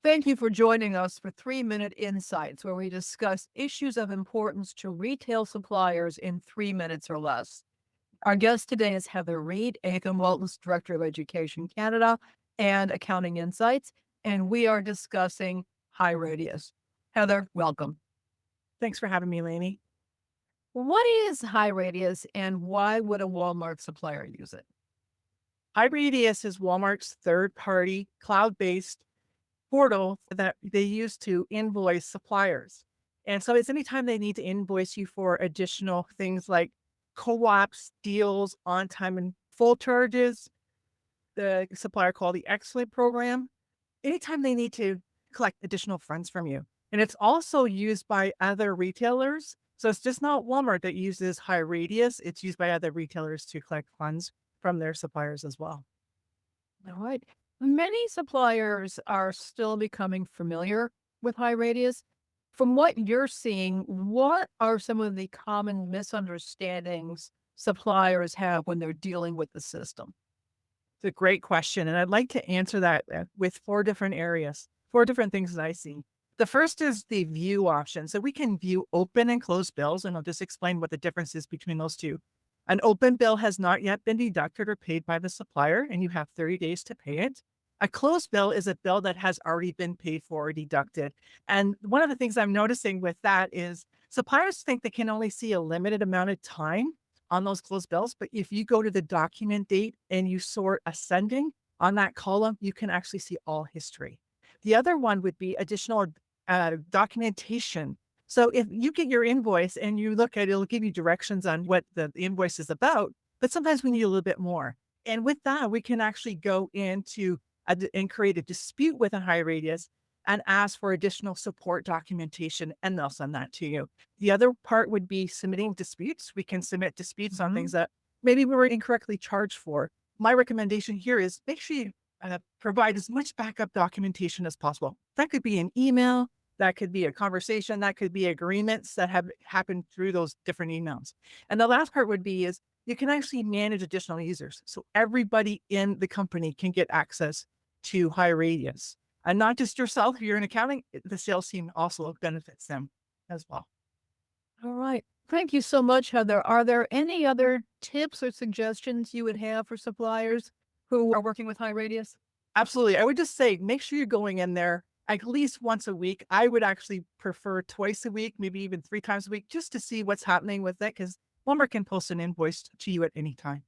Thank you for joining us for 3-Minute Insights, where we discuss issues of importance to retail suppliers in 3 minutes or less. Our guest today is Heather Reid, Walton's Director of Education Canada and Accounting Insights, and we are discussing high radius. Heather, welcome. Thanks for having me, Lainey. What is high radius and why would a Walmart supplier use it? iRadius is Walmart's third-party cloud-based portal that they use to invoice suppliers. And so it's anytime they need to invoice you for additional things like co-ops, deals, on time and full charges, the supplier called the Excellent program, anytime they need to collect additional funds from you. And it's also used by other retailers. So it's just not Walmart that uses high radius. It's used by other retailers to collect funds from their suppliers as well. All right. Many suppliers are still becoming familiar with high radius. From what you're seeing, what are some of the common misunderstandings suppliers have when they're dealing with the system? It's a great question. And I'd like to answer that with four different areas, four different things that I see. The first is the view option. So we can view open and closed bills, and I'll just explain what the difference is between those two. An open bill has not yet been deducted or paid by the supplier, and you have 30 days to pay it. A closed bill is a bill that has already been paid for or deducted. And one of the things I'm noticing with that is suppliers think they can only see a limited amount of time on those closed bills. But if you go to the document date and you sort ascending on that column, you can actually see all history. The other one would be additional documentation. So if you get your invoice and you look at it, it'll give you directions on what the invoice is about, but sometimes we need a little bit more. And with that, we can actually go into and create a dispute with a high radius and ask for additional support documentation, and they'll send that to you. The other part would be submitting disputes. We can submit disputes on things Mhm. that maybe we were incorrectly charged for. My recommendation here is make sure you provide as much backup documentation as possible. That could be an email, that could be a conversation, that could be agreements that have happened through those different emails. And the last part would be is you can actually manage additional users. So everybody in the company can get access to high radius. And not just yourself, if you're in accounting, the sales team also benefits them as well. All right. Thank you so much, Heather. Are there any other tips or suggestions you would have for suppliers who are working with high radius? Absolutely. I would just say make sure you're going in there at least once a week. I would actually prefer twice a week, maybe even three times a week, just to see what's happening with it, because Lumber can post an invoice to you at any time.